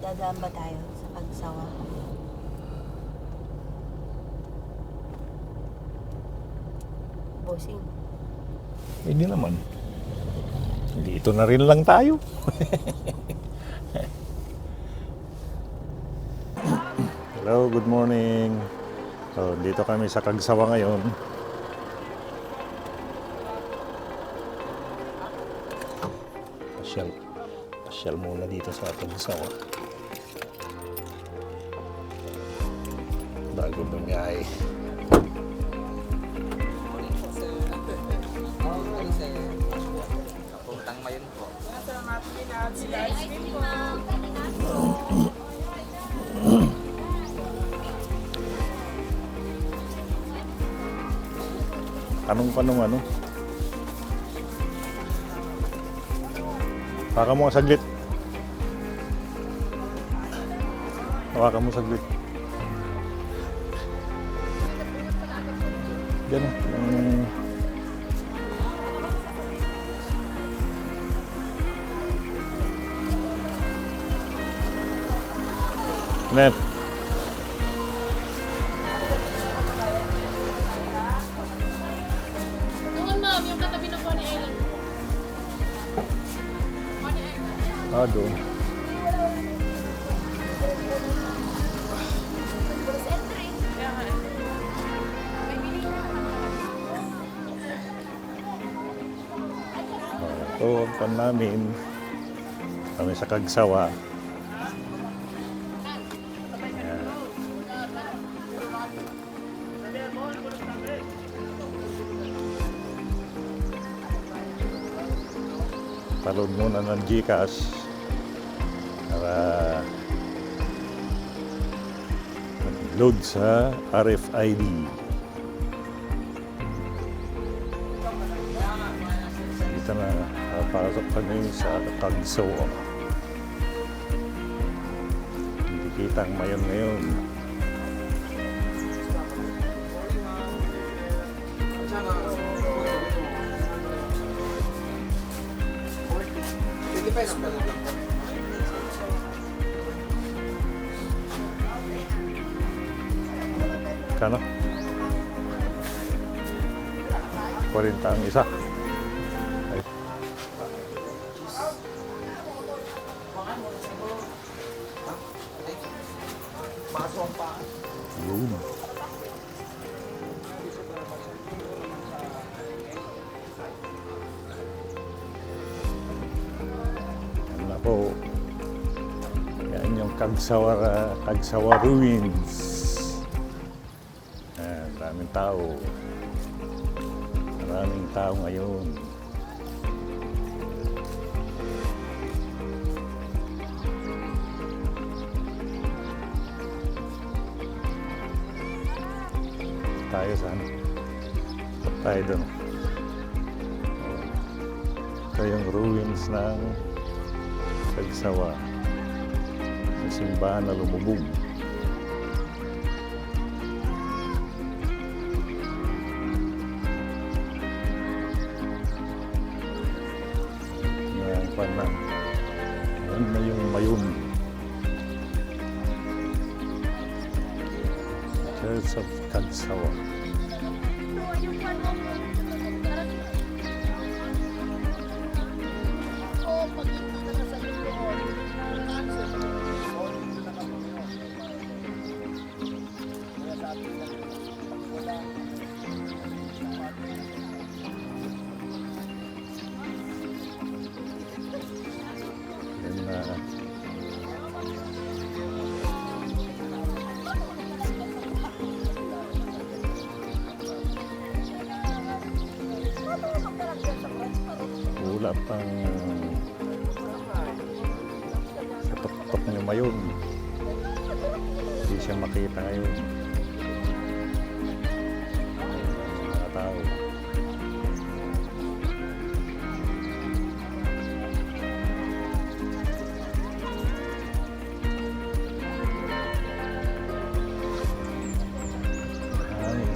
Dadaan ba tayo sa Pagsawa? Bossing. Hindi naman. Dito na rin lang tayo. Hello, good morning. So, dito kami sa Kagsawa ngayon. Pasyal muna dito sa Kagsawa. Bago bumiyahe. Puntang Mayon po. Anong ano? Hawakan mo saglit. Hawakan mo saglit. Diyan o. Net. Doon ma'am, yung katabi ng Connie Island. Connie Island. Doon. Kaya nga. May bili na. Ito ang pan namin. Kami sa Kagsawa. Talon muna ng GCash para load sa RFID. Dito na papasok kami sa Kagsawa. Hindi kita ang Mayon ngayon. Kano? 40 ang isa. Ay. Yun. Yan na po. Yan yung Kagsawa Ruins. Maraming tao. Maraming tao ngayon. Tayo saan? Tayo doon. Ito yung ruins ng Kagsawa. Yung simbahan na lumubog. Yan na yung Mayon. Church of Kagsawa. Wala pang sa tuktok niyo Mayon. Hindi siya makita ngayon. Mga tao.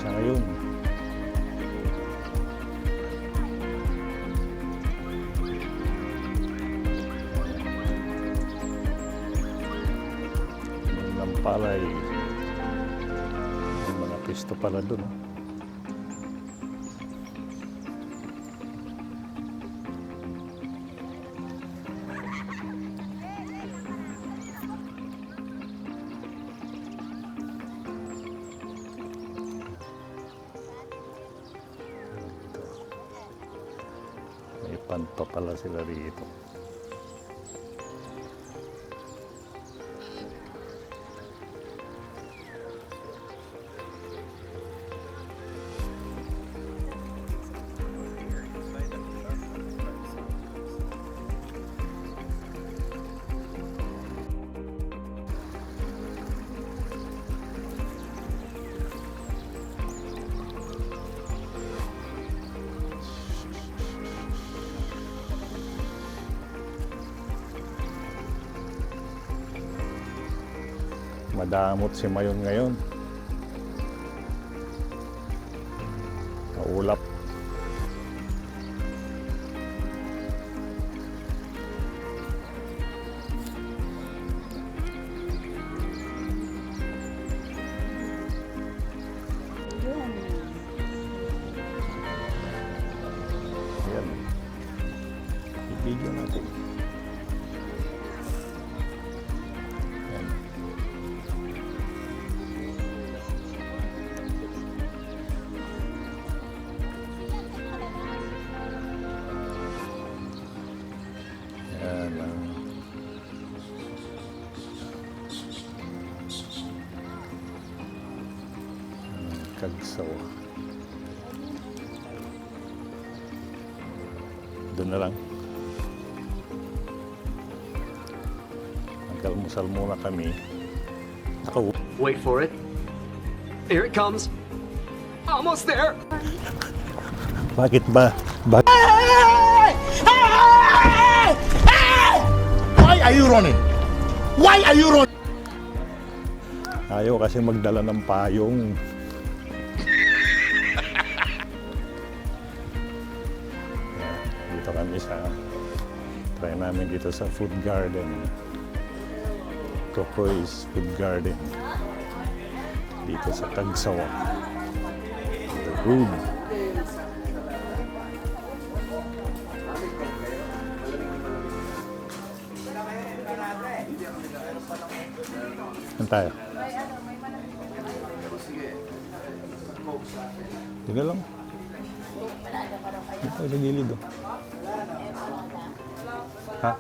Siya ngayon. palay. May mga pisto pala dun. May panto pala sila rito. Madamot si Mayon ngayon. Maulap. Yun. Ayan. I-video natin. Ayan. Ayan ang Kagsaw. Doon na lang. Nag-almusal muna kami. Wait for it. Here it comes. Almost there. Bakit ba? Why are you running? Why are you running? Ayaw kasi magdala ng payong. Dito kami sa try namin dito sa food garden. Cocoy's Food Garden. Dito sa Tagsawa. The room. Saan tayo? Tiga lang. Dito sa gilid. Oh. Ha?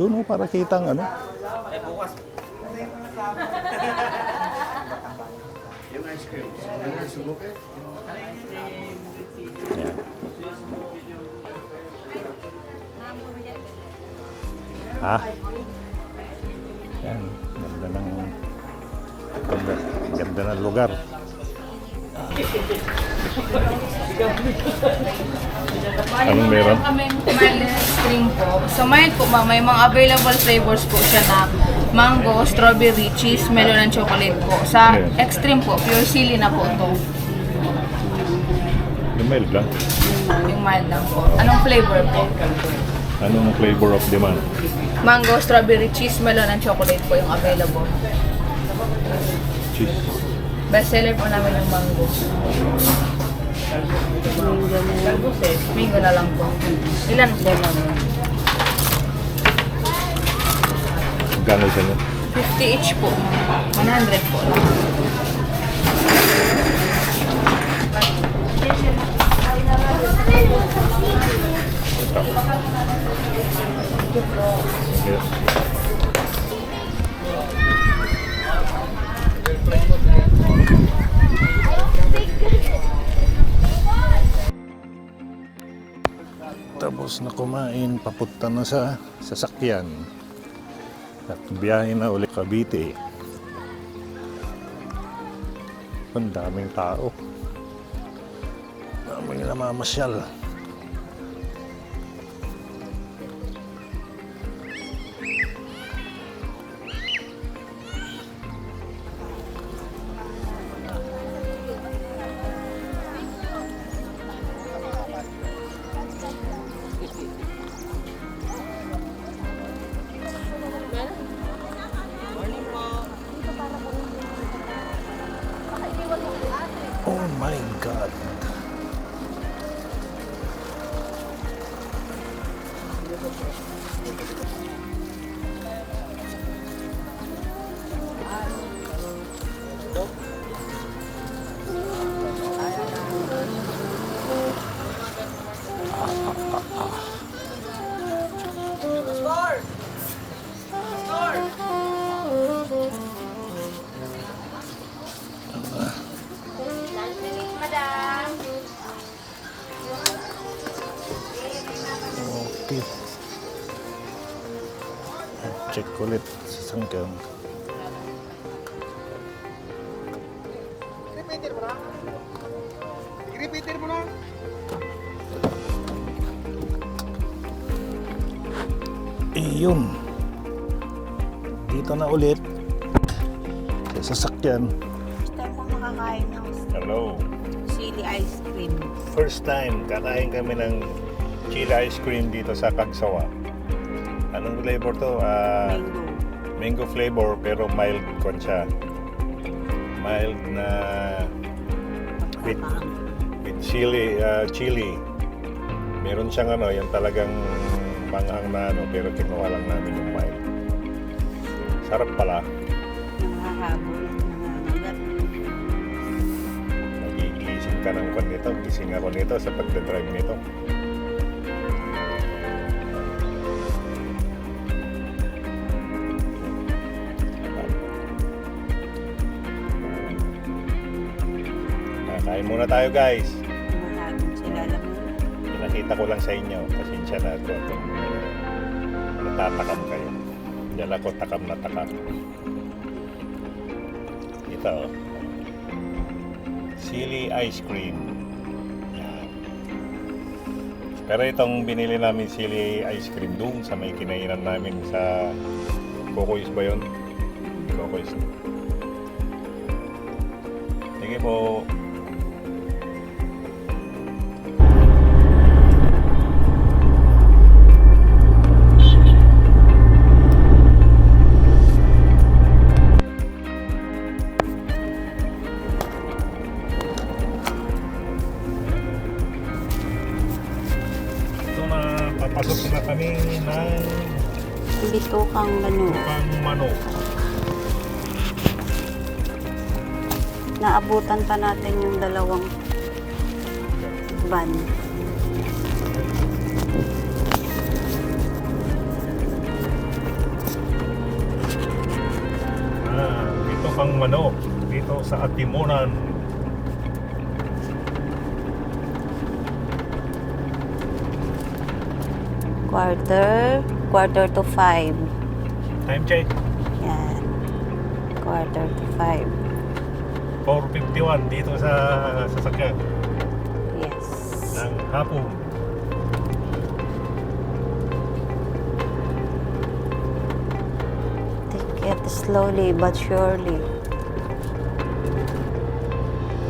Doon para kitang ano? Ayan. Ha? Ayan. Ganda ng lugar. Anong meron? Kaming mild cream po. So mild po ba, may mga available flavors po siya na mango, strawberry, cheese, melon, and chocolate po. Sa Okay. extreme po, pure chili na po ito. Yung mild lang. Yung mild lang po. Anong flavor po? Anong flavor of demand? Mango, strawberry, cheese, melon, and chocolate po yung available. Cheese. Best seller po namin yung mango. Mango na lang po. Ilan po? Gano'n sa inyo? 50 each po. 100 po lang. Yes. Tapos na kumain, papunta na sa sasakyan. At biyahe na ulit Cavite. Ang daming tao. Daming namamasyal. Okay. Check ulit sa sangkang. Iyon. Dito na ulit sa sasakyan. First time ko makakain ng Hello. chili ice cream. First time kakain kami ng chili ice cream dito sa Cagsawa. Anong flavor to? Mango. Mango flavor pero mild kon siya. Mild na with chili. Meron siyang ano, yung talagang manghang na ano, pero kinuha lang namin yung mild. Sarap pala. Nangahabol. Nangangagat. Magigising ka ng kwan nito. Gising ako nito sa pagdadrive nito. Kain muna tayo guys. Nangahabol sila lang. Pinakita ko lang sa inyo. Pasensya na ako kung natatakam kayo. Diyan ako takam na takam. Ito oh. Chili ice cream. Yan. Pero itong binili namin chili ice cream doon sa may kinainan namin sa Coco's ba yun? Coco's. Sige po. Papasok na kami ng Bitukang gano'n. manok. Naabutan pa natin yung dalawang van. Dito pang manok. Dito sa Atimunan. Quarter to 5. Time check. Yan. Quarter to 5. 4:51 dito sa sasakyan Yes. ng hapon. Take it slowly but surely.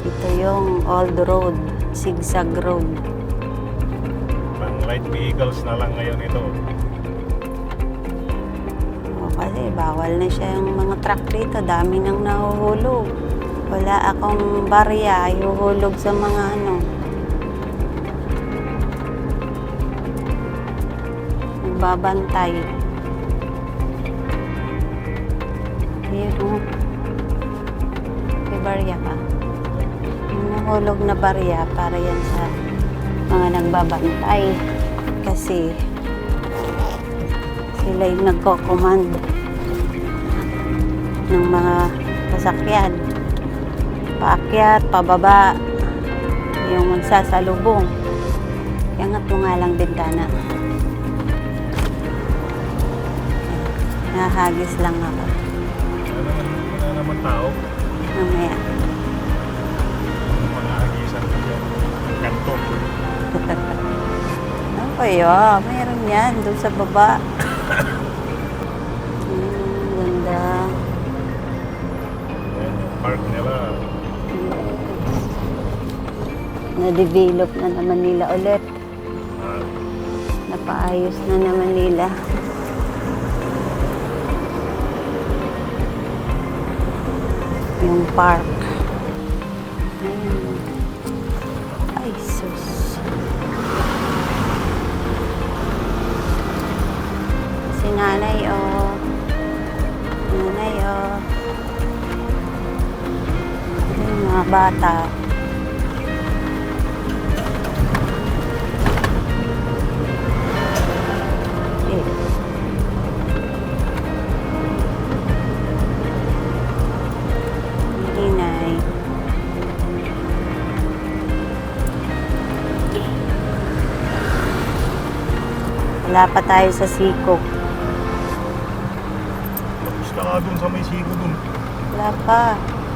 Ito yung old road, zigzag road. Pang light vehicles na lang ngayon ito. O, kasi bawal na siya yung mga truck dito. Dami nang nahuhulog. Wala akong barya. Ihuhulog sa mga ano. Nagbabantay. Yun. May barya ka. Yung nahulog na barya para yan sa mga nagbabantay. Kasi sila yung nagko-command ng mga sasakyan. Paakyat, pababa, yung magsasalubong. Iangat mo nga lang bintana. Nahagis lang ako. Wala naman tao. Mamaya. Mga hagisan ko dyan. Kanto. Ano kaya? Mayroon yan doon sa baba. Ganda. Yan yung park nila. Na-develop na naman nila ulit. Ah, Napaayos na naman nila. Yung park. Ayun. Ay, sus. Si nanay, oh. Nanay, oh. Yung mga bata. Inay. Wala pa tayo sa Sikog. Tapos na nga dun sa may sigo dun. Wala pa.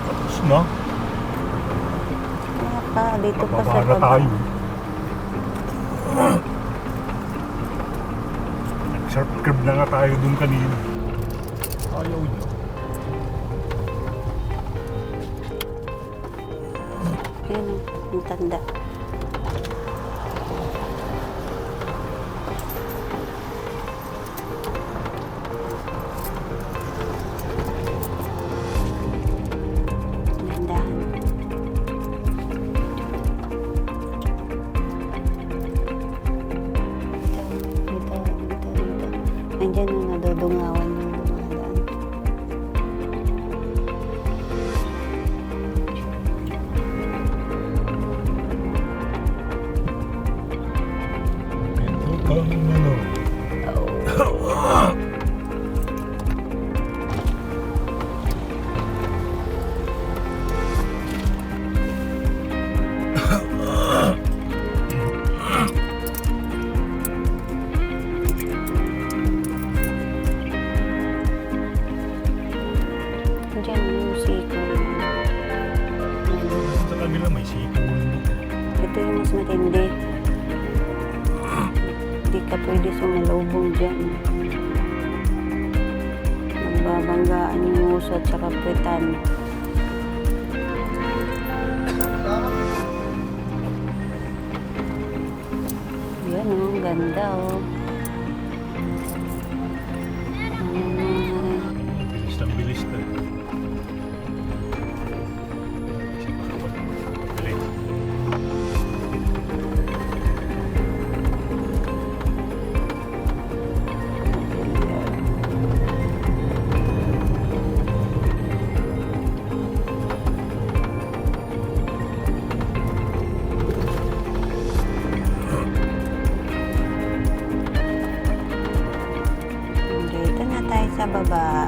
Tapos na. Wala pa. Dito pa sa Bababa na baba. tayo. Nag-sharp curve na nga tayo dun kanina. Ayaw niya. Yun, ang tanda. Dahan-dahan. Dito. Nandiyan yung nadudungawan yung dumadaan. Ito kang ano. Nandiyan yung siko. Sa kabila may sigo rin doon. Ito yung mas matindi. Hindi ka pwede sumalubong dyan. Nagbabanggaan yung uso at saka puwetan. Yan oh, ang ganda oh. Bilis ng bilis na. Dali. Dito na tayo sa baba.